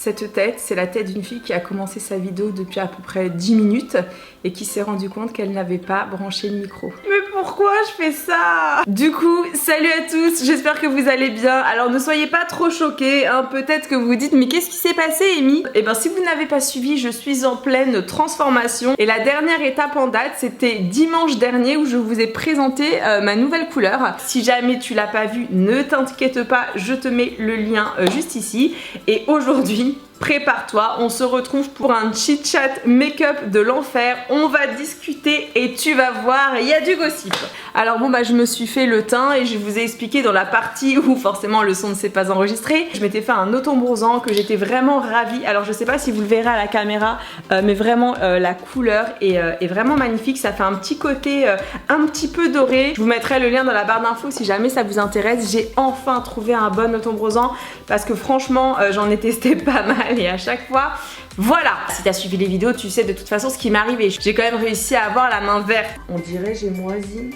Cette tête, c'est la tête d'une fille qui a commencé sa vidéo depuis à peu près 10 minutes et qui s'est rendu compte qu'elle n'avait pas branché le micro. Mais pourquoi je fais ça? Du coup, salut à tous, j'espère que vous allez bien. Alors ne soyez pas trop choqués, hein. Peut-être que vous vous dites mais qu'est-ce qui s'est passé, Amy? Eh bien si vous n'avez pas suivi, je suis en pleine transformation et la dernière étape en date, c'était dimanche dernier où je vous ai présenté ma nouvelle couleur. Si jamais tu l'as pas vu, ne t'inquiète pas, je te mets le lien juste ici. Et aujourd'hui, prépare-toi, on se retrouve pour un chit-chat make-up de l'enfer. On va discuter et tu vas voir, il y a du gossip. Alors bon bah je me suis fait le teint et je vous ai expliqué dans la partie où forcément le son ne s'est pas enregistré. Je m'étais fait un autobronzant que j'étais vraiment ravie. Alors je sais pas si vous le verrez à la caméra, mais vraiment la couleur est vraiment magnifique. Ça fait un petit côté un petit peu doré. Je vous mettrai le lien dans la barre d'infos si jamais ça vous intéresse. J'ai enfin trouvé un bon autobronzant parce que franchement j'en ai testé pas mal. Et à chaque fois, voilà. Si t'as suivi les vidéos, tu sais de toute façon ce qui m'est arrivé. J'ai quand même réussi à avoir la main verte. On dirait j'ai moisi.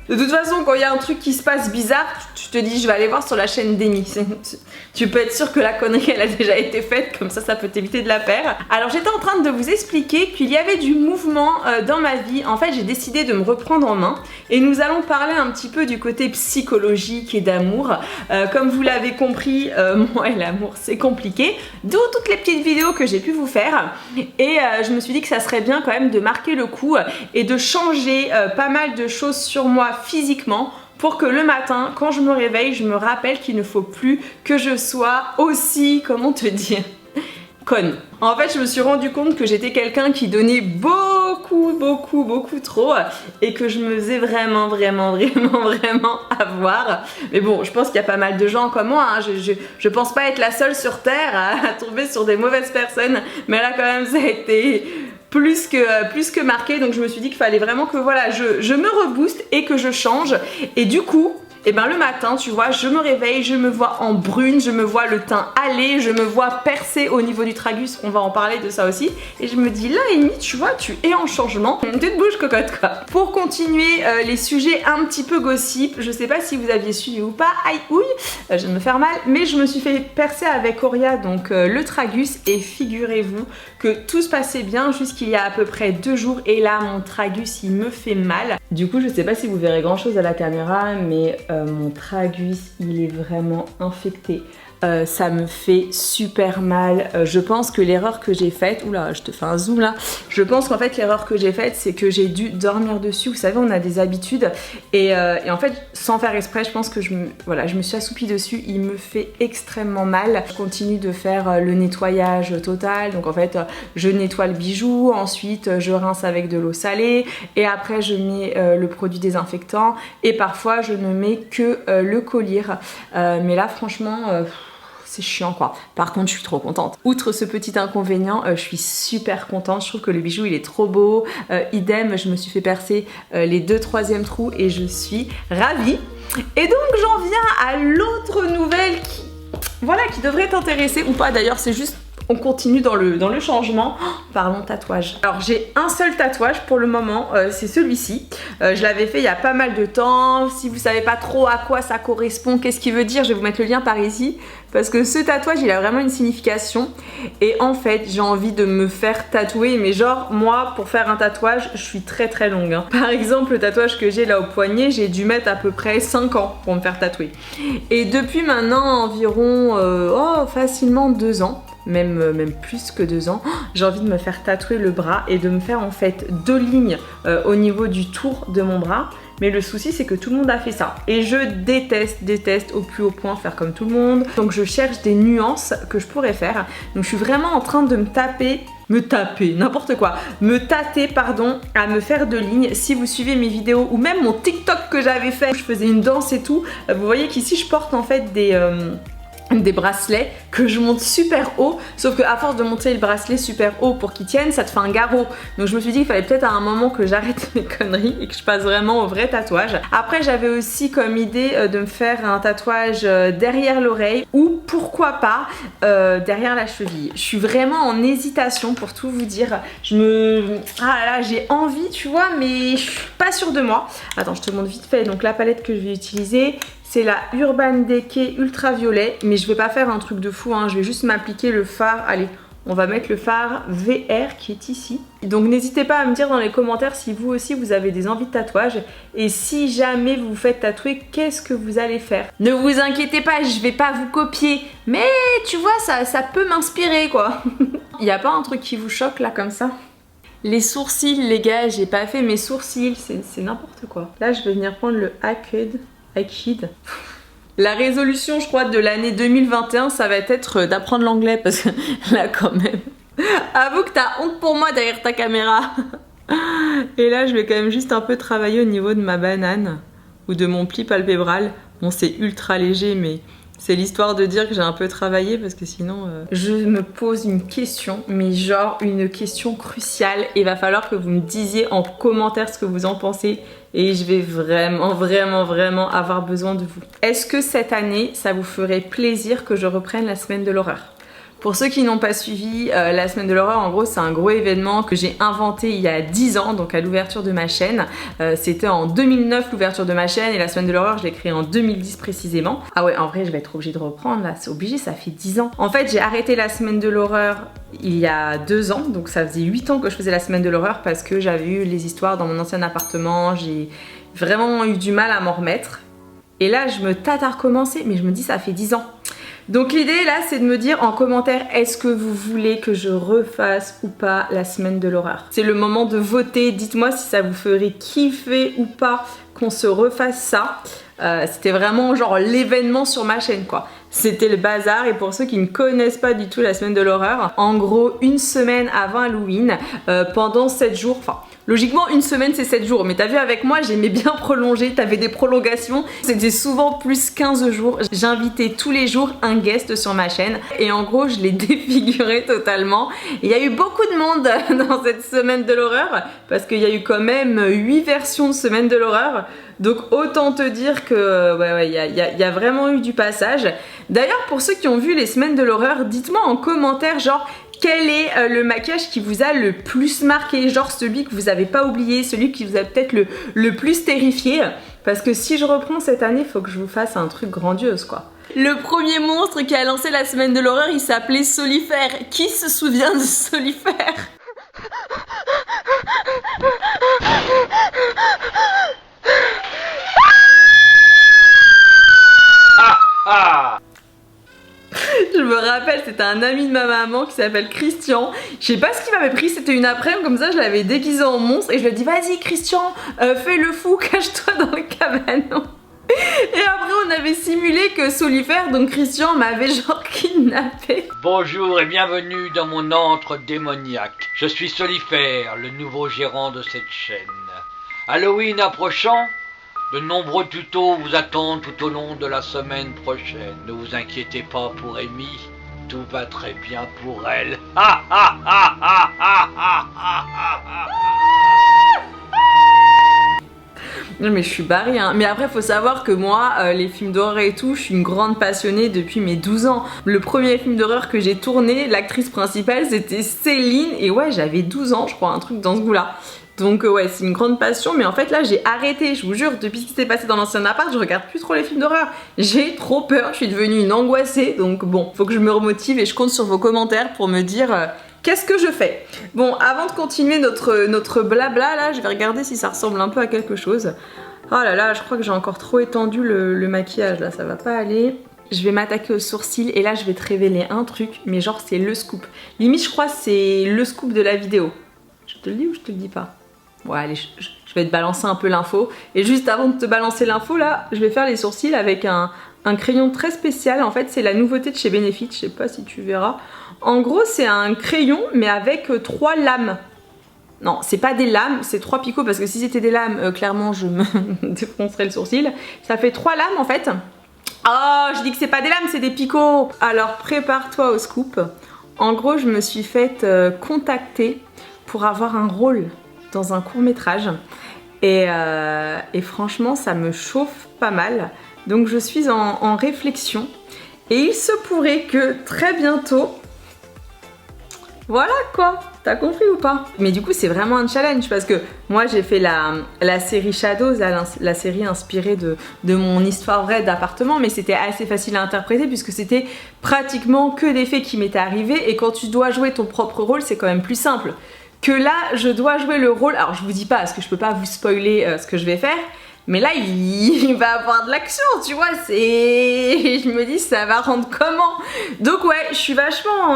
De toute façon, quand il y a un truc qui se passe bizarre, tu te dis je vais aller voir sur la chaîne d'Amy. Tu peux être sûr que la connerie elle a déjà été faite, comme ça peut t'éviter de la faire. Alors j'étais en train de vous expliquer qu'il y avait du mouvement dans ma vie. En fait j'ai décidé de me reprendre en main et nous allons parler un petit peu du côté psychologique et d'amour. Comme vous l'avez compris, moi et l'amour c'est compliqué. D'où toutes les petites vidéos que j'ai pu vous faire. Et je me suis dit que ça serait bien quand même de marquer le coup et de changer pas mal de choses sur moi physiquement pour que le matin, quand je me réveille, je me rappelle qu'il ne faut plus que je sois aussi, comment te dire, conne. En fait, je me suis rendu compte que j'étais quelqu'un qui donnait beaucoup trop et que je me faisais vraiment avoir. Mais bon, je pense qu'il y a pas mal de gens comme moi, hein. Je pense pas être la seule sur Terre à tomber sur des mauvaises personnes, mais là quand même ça a été plus que marqué, donc je me suis dit qu'il fallait vraiment que voilà, je me rebooste et que je change. Et du coup, et ben le matin, tu vois, je me réveille, je me vois en brune, je me vois le teint aller, je me vois percer au niveau du tragus, on va en parler de ça aussi. Et je me dis là, Amy, tu vois, tu es en changement. Tu te bouges, cocotte, quoi. Pour continuer les sujets un petit peu gossip, je sais pas si vous aviez suivi ou pas, aïe ouille, je viens de me faire mal, mais je me suis fait percer avec Auria, donc le tragus, et figurez-vous que tout se passait bien jusqu'il y a à peu près 2 jours, et là mon tragus il me fait mal. Du coup je sais pas si vous verrez grand chose à la caméra, mais mon tragus il est vraiment infecté. Ça me fait super mal. Je pense que l'erreur que j'ai faite, oula, je te fais un zoom là. Je pense qu'en fait l'erreur que j'ai faite, c'est que j'ai dû dormir dessus. Vous savez, on a des habitudes et en fait, sans faire exprès, je pense que je me suis assoupie dessus. Il me fait extrêmement mal. Je continue de faire le nettoyage total. Donc en fait, je nettoie le bijou. Ensuite, je rince avec de l'eau salée et après, je mets le produit désinfectant et parfois, je ne mets que le collier. Mais là, franchement. C'est chiant quoi. Par contre je suis trop contente. Outre ce petit inconvénient, je suis super contente. Je trouve que le bijou il est trop beau. Idem, je me suis fait percer les 2 troisièmes trous et je suis ravie. Et donc j'en viens à l'autre nouvelle qui devrait t'intéresser ou pas d'ailleurs, c'est juste... On continue dans le changement. Oh, parlons tatouage. Alors j'ai un seul tatouage pour le moment, c'est celui-ci. Je l'avais fait il y a pas mal de temps. Si vous savez pas trop à quoi ça correspond, qu'est-ce qu'il veut dire, je vais vous mettre le lien par ici. Parce que ce tatouage il a vraiment une signification. Et en fait j'ai envie de me faire tatouer. Mais genre moi pour faire un tatouage je suis très longue, hein. Par exemple le tatouage que j'ai là au poignet, j'ai dû mettre à peu près 5 ans pour me faire tatouer. Et depuis maintenant environ facilement 2 ans. Même plus que 2 ans, j'ai envie de me faire tatouer le bras et de me faire en fait 2 lignes au niveau du tour de mon bras. Mais le souci c'est que tout le monde a fait ça et je déteste au plus haut point faire comme tout le monde. Donc je cherche des nuances que je pourrais faire. Donc je suis vraiment en train de me tâter pardon, à me faire 2 lignes. Si vous suivez mes vidéos ou même mon TikTok que j'avais fait où je faisais une danse et tout, vous voyez qu'ici je porte en fait des bracelets que je monte super haut, sauf que à force de monter le bracelet super haut pour qu'il tienne, ça te fait un garrot. Donc je me suis dit qu'il fallait peut-être à un moment que j'arrête mes conneries et que je passe vraiment au vrai tatouage. Après j'avais aussi comme idée de me faire un tatouage derrière l'oreille ou pourquoi pas derrière la cheville. Je suis vraiment en hésitation pour tout vous dire. J'ai envie tu vois, mais je suis pas pas sûre de moi. Attends, je te montre vite fait. Donc la palette que je vais utiliser, c'est la Urban Decay Ultraviolet. Mais je vais pas faire un truc de fou, hein. Je vais juste m'appliquer le fard. Allez, on va mettre le fard VR qui est ici. Donc n'hésitez pas à me dire dans les commentaires si vous aussi vous avez des envies de tatouage. Et si jamais vous vous faites tatouer, qu'est-ce que vous allez faire? Ne vous inquiétez pas, je vais pas vous copier. Mais tu vois, ça peut m'inspirer quoi. Il n'y a pas un truc qui vous choque là comme ça? Les sourcils les gars, j'ai pas fait mes sourcils, c'est n'importe quoi. Là je vais venir prendre le Hakid. La résolution, je crois, de l'année 2021, ça va être d'apprendre l'anglais parce que là, quand même, avoue que t'as honte pour moi derrière ta caméra. Et là, je vais quand même juste un peu travailler au niveau de ma banane ou de mon pli palpébral. Bon, c'est ultra léger, mais c'est l'histoire de dire que j'ai un peu travaillé parce que sinon... Je me pose une question, mais genre une question cruciale. Et il va falloir que vous me disiez en commentaire ce que vous en pensez. Et je vais vraiment avoir besoin de vous. Est-ce que cette année, ça vous ferait plaisir que je reprenne la semaine de l'horreur? Pour ceux qui n'ont pas suivi, la semaine de l'horreur, en gros, c'est un gros événement que j'ai inventé il y a 10 ans, donc à l'ouverture de ma chaîne. C'était en 2009 l'ouverture de ma chaîne et la semaine de l'horreur, je l'ai créée en 2010 précisément. Ah ouais, en vrai, je vais être obligée de reprendre là, c'est obligé, ça fait 10 ans. En fait, j'ai arrêté la semaine de l'horreur il y a 2 ans, donc ça faisait 8 ans que je faisais la semaine de l'horreur parce que j'avais eu les histoires dans mon ancien appartement, j'ai vraiment eu du mal à m'en remettre. Et là, je me tâte à recommencer, mais je me dis ça fait 10 ans. Donc l'idée là c'est de me dire en commentaire est-ce que vous voulez que je refasse ou pas la semaine de l'horreur. C'est le moment de voter, dites-moi si ça vous ferait kiffer ou pas qu'on se refasse ça. C'était vraiment genre l'événement sur ma chaîne quoi. C'était le bazar et pour ceux qui ne connaissent pas du tout la semaine de l'horreur, en gros une semaine avant Halloween, pendant 7 jours, enfin logiquement une semaine c'est 7 jours, mais t'as vu avec moi j'aimais bien prolonger, t'avais des prolongations, c'était souvent plus 15 jours. J'invitais tous les jours un guest sur ma chaîne et en gros je l'ai défiguré totalement. Il y a eu beaucoup de monde dans cette semaine de l'horreur parce qu'il y a eu quand même 8 versions de semaine de l'horreur. Donc autant te dire que ouais, y a vraiment eu du passage. D'ailleurs pour ceux qui ont vu les semaines de l'horreur, dites-moi en commentaire genre quel est le maquillage qui vous a le plus marqué, genre celui que vous avez pas oublié, celui qui vous a peut-être le plus terrifié. Parce que si je reprends cette année, il faut que je vous fasse un truc grandiose quoi. Le premier monstre qui a lancé la semaine de l'horreur, il s'appelait Solifère. Qui se souvient de Solifère? Je me rappelle, c'était un ami de ma maman qui s'appelle Christian. Je sais pas ce qu'il m'avait pris, c'était une après-midi comme ça, je l'avais déguisé en monstre et je lui ai dit vas-y Christian, fais le fou, cache-toi dans le cabanon. Et après on avait simulé que Solifère, donc Christian, m'avait genre kidnappé. Bonjour et bienvenue dans mon antre démoniaque. Je suis Solifère, le nouveau gérant de cette chaîne. Halloween approchant, de nombreux tutos vous attendent tout au long de la semaine prochaine. Ne vous inquiétez pas pour Amy, tout va très bien pour elle. Non mais je suis barrée hein. Mais après faut savoir que moi les films d'horreur et tout, je suis une grande passionnée depuis mes 12 ans. Le premier film d'horreur que j'ai tourné, l'actrice principale c'était Céline et ouais j'avais 12 ans je crois, un truc dans ce goût là. Donc ouais c'est une grande passion mais en fait là j'ai arrêté, je vous jure, depuis ce qui s'est passé dans l'ancien appart je regarde plus trop les films d'horreur. J'ai trop peur, je suis devenue une angoissée donc bon faut que je me remotive et je compte sur vos commentaires pour me dire qu'est-ce que je fais. Bon avant de continuer notre blabla là je vais regarder si ça ressemble un peu à quelque chose. Oh là là je crois que j'ai encore trop étendu le maquillage là, ça va pas aller. Je vais m'attaquer aux sourcils et là je vais te révéler un truc mais genre c'est le scoop. Limite je crois c'est le scoop de la vidéo. Je te le dis ou je te le dis pas? Ouais, allez, je vais te balancer un peu l'info. Et juste avant de te balancer l'info, là, je vais faire les sourcils avec un crayon très spécial. En fait, c'est la nouveauté de chez Benefit. Je sais pas si tu verras. En gros, c'est un crayon, mais avec 3 lames. Non, c'est pas des lames, c'est 3 picots. Parce que si c'était des lames, clairement, je me défoncerais le sourcil. Ça fait 3 lames, en fait. Oh, je dis que c'est pas des lames, c'est des picots. Alors, prépare-toi au scoop. En gros, je me suis faite contacter pour avoir un rôle dans un court-métrage et franchement ça me chauffe pas mal donc je suis en réflexion et il se pourrait que très bientôt voilà quoi, T'as compris ou pas? Mais du coup c'est vraiment un challenge parce que moi j'ai fait la série Shadows, la série inspirée de mon histoire vraie d'appartement, mais c'était assez facile à interpréter puisque c'était pratiquement que des faits qui m'étaient arrivés, et quand tu dois jouer ton propre rôle c'est quand même plus simple. Que là je dois jouer le rôle, alors je vous dis pas parce que je peux pas vous spoiler ce que je vais faire, mais là il va avoir de l'action, tu vois, je me dis ça va rendre comment. Donc ouais, je suis vachement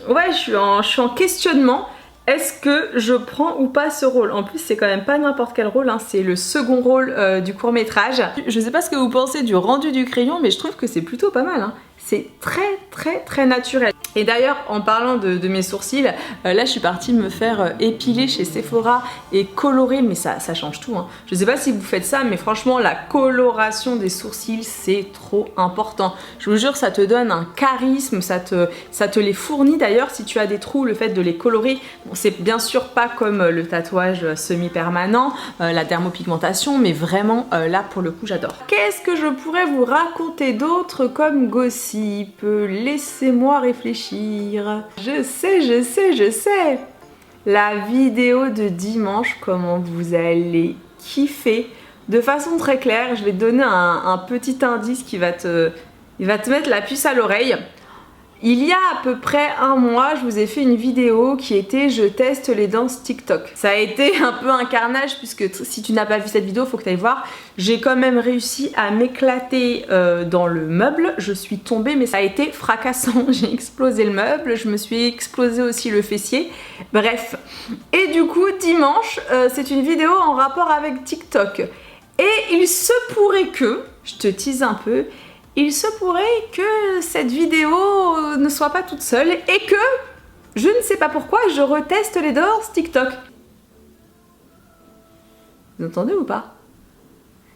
ouais, je suis en questionnement. Est-ce que je prends ou pas ce rôle? En plus c'est quand même pas n'importe quel rôle, hein. C'est le second rôle du court-métrage. Je sais pas ce que vous pensez du rendu du crayon, mais je trouve que c'est plutôt pas mal, hein. C'est très naturel. Et d'ailleurs, en parlant de mes sourcils, là je suis partie me faire épiler chez Sephora et colorer, mais ça change tout, hein. Je sais pas si vous faites ça, mais franchement la coloration des sourcils c'est trop important. Je vous jure, ça te donne un charisme, ça te les fournit. D'ailleurs, si tu as des trous, le fait de les colorer, bon, c'est bien sûr pas comme le tatouage semi-permanent, la dermopigmentation, mais vraiment là pour le coup j'adore. Qu'est-ce que je pourrais vous raconter d'autre comme gossip? Laissez-moi réfléchir. Je sais. La vidéo de dimanche, comment vous allez kiffer. De façon très claire, je vais te donner un petit indice qui va te mettre la puce à l'oreille. Il y a à peu près un mois, je vous ai fait une vidéo qui était je teste les danses TikTok. Ça a été un peu un carnage puisque si tu n'as pas vu cette vidéo, faut que tu ailles voir. J'ai quand même réussi à m'éclater dans le meuble. Je suis tombée, mais ça a été fracassant. J'ai explosé le meuble, je me suis explosé aussi le fessier. Bref. Et du coup, dimanche, c'est une vidéo en rapport avec TikTok. Et il se pourrait que, je te tease un peu, il se pourrait que cette vidéo ne soit pas toute seule et que, je ne sais pas pourquoi, je reteste les danses TikTok. Vous entendez ou pas?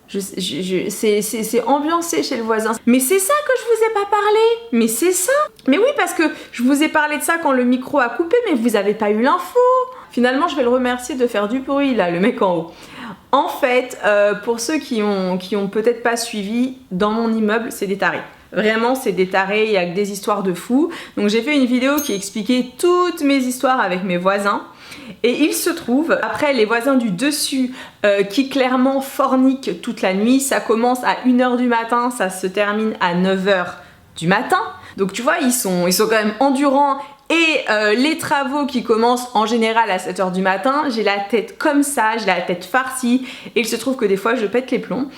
C'est ambiancé chez le voisin. Mais c'est ça que je vous ai pas parlé. Mais c'est ça. Mais oui, parce que je vous ai parlé de ça quand le micro a coupé, mais vous avez pas eu l'info. Finalement, je vais le remercier de faire du bruit, là, le mec en haut. En fait, pour ceux qui ont peut-être pas suivi, dans mon immeuble, c'est des tarés. Vraiment, c'est des tarés, il y a que des histoires de fous. Donc j'ai fait une vidéo qui expliquait toutes mes histoires avec mes voisins. Et il se trouve, après les voisins du dessus qui clairement forniquent toute la nuit, ça commence à 1h du matin, ça se termine à 9h du matin. Donc tu vois, ils sont quand même endurants. Et les travaux qui commencent en général à 7h du matin, j'ai la tête comme ça, j'ai la tête farcie, et il se trouve que des fois je pète les plombs.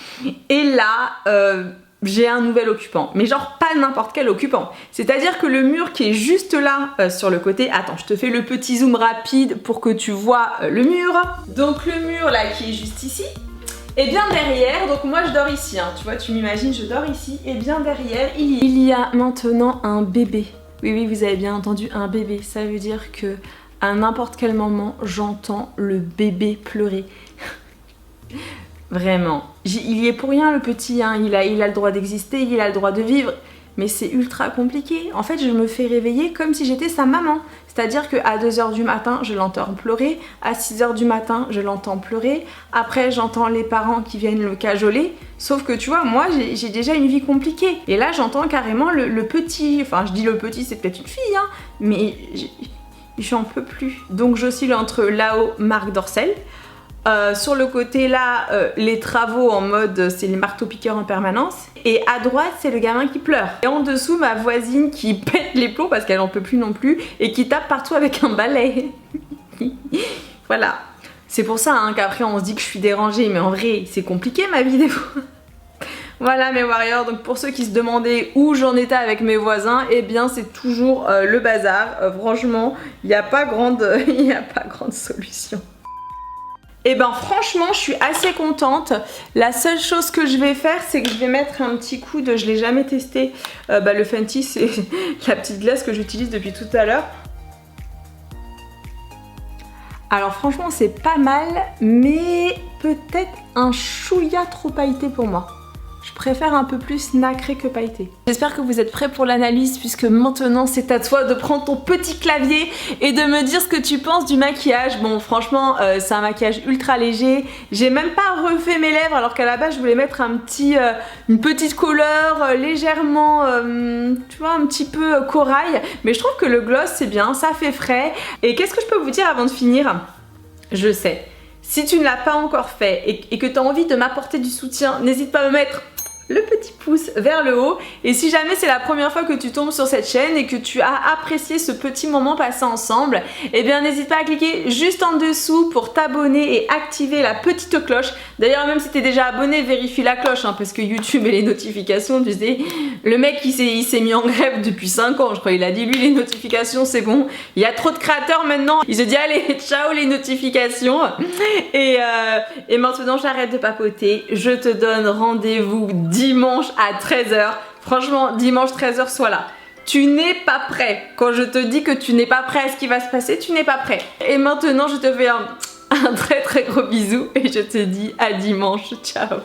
Et là, j'ai un nouvel occupant, mais genre pas n'importe quel occupant. C'est-à-dire que le mur qui est juste là sur le côté, attends, je te fais le petit zoom rapide pour que tu vois le mur. Donc le mur là qui est juste ici, et bien derrière, donc moi je dors ici, hein, tu vois, tu m'imagines, je dors ici, et bien derrière, il y a maintenant un bébé. Oui, vous avez bien entendu, un bébé. Ça veut dire que à n'importe quel moment, j'entends le bébé pleurer. Vraiment. Il y est pour rien le petit, hein. Il a le droit d'exister, il a le droit de vivre. Mais c'est ultra compliqué. En fait, je me fais réveiller comme si j'étais sa maman. C'est-à-dire qu'à 2h du matin, je l'entends pleurer. À 6h du matin, je l'entends pleurer. Après, j'entends les parents qui viennent le cajoler. Sauf que tu vois, moi, j'ai déjà une vie compliquée. Et là, j'entends carrément le petit... Enfin, je dis le petit, c'est peut-être une fille, hein. Mais j'en peux plus. Donc, j'oscille entre là-haut, Marc Dorcel. Sur le côté là, les travaux en mode c'est les marteaux-piqueurs en permanence. Et à droite, c'est le gamin qui pleure. Et en dessous, ma voisine qui pète les plombs parce qu'elle en peut plus non plus et qui tape partout avec un balai. Voilà. C'est pour ça hein, qu'après on se dit que je suis dérangée, mais en vrai, c'est compliqué ma vie des fois. Voilà mes warriors, donc pour ceux qui se demandaient où j'en étais avec mes voisins, eh bien c'est toujours le bazar. Franchement, il n'y a pas grande solution. Et ben franchement je suis assez contente. La seule chose que je vais faire c'est que je vais mettre un petit coup de, je l'ai jamais testé, le Fenty, c'est la petite glace que j'utilise depuis tout à l'heure. Alors franchement c'est pas mal, mais peut-être un chouïa trop pailleté pour moi. Je préfère un peu plus nacré que pailleté. J'espère que vous êtes prêts pour l'analyse puisque maintenant c'est à toi de prendre ton petit clavier et de me dire ce que tu penses du maquillage. Bon franchement c'est un maquillage ultra léger. J'ai même pas refait mes lèvres alors qu'à la base je voulais mettre une petite couleur légèrement tu vois un petit peu corail. Mais je trouve que le gloss c'est bien, ça fait frais. Et qu'est-ce que je peux vous dire avant de finir? Je sais. Si tu ne l'as pas encore fait et que tu as envie de m'apporter du soutien, n'hésite pas à me mettre le petit pouce vers le haut. Et si jamais c'est la première fois que tu tombes sur cette chaîne et que tu as apprécié ce petit moment passé ensemble, eh bien n'hésite pas à cliquer juste en dessous pour t'abonner et activer la petite cloche. D'ailleurs même si tu es déjà abonné, vérifie la cloche hein, parce que YouTube et les notifications, tu sais, le mec il s'est mis en grève depuis 5 ans je crois, il a dit lui les notifications c'est bon, il y a trop de créateurs maintenant, il se dit allez ciao les notifications. Et maintenant j'arrête de papoter, je te donne rendez-vous dimanche à 13h. Franchement, dimanche 13h, sois là. Tu n'es pas prêt. Quand je te dis que tu n'es pas prêt à ce qui va se passer, tu n'es pas prêt. Et maintenant, je te fais un très très gros bisou et je te dis à dimanche. Ciao.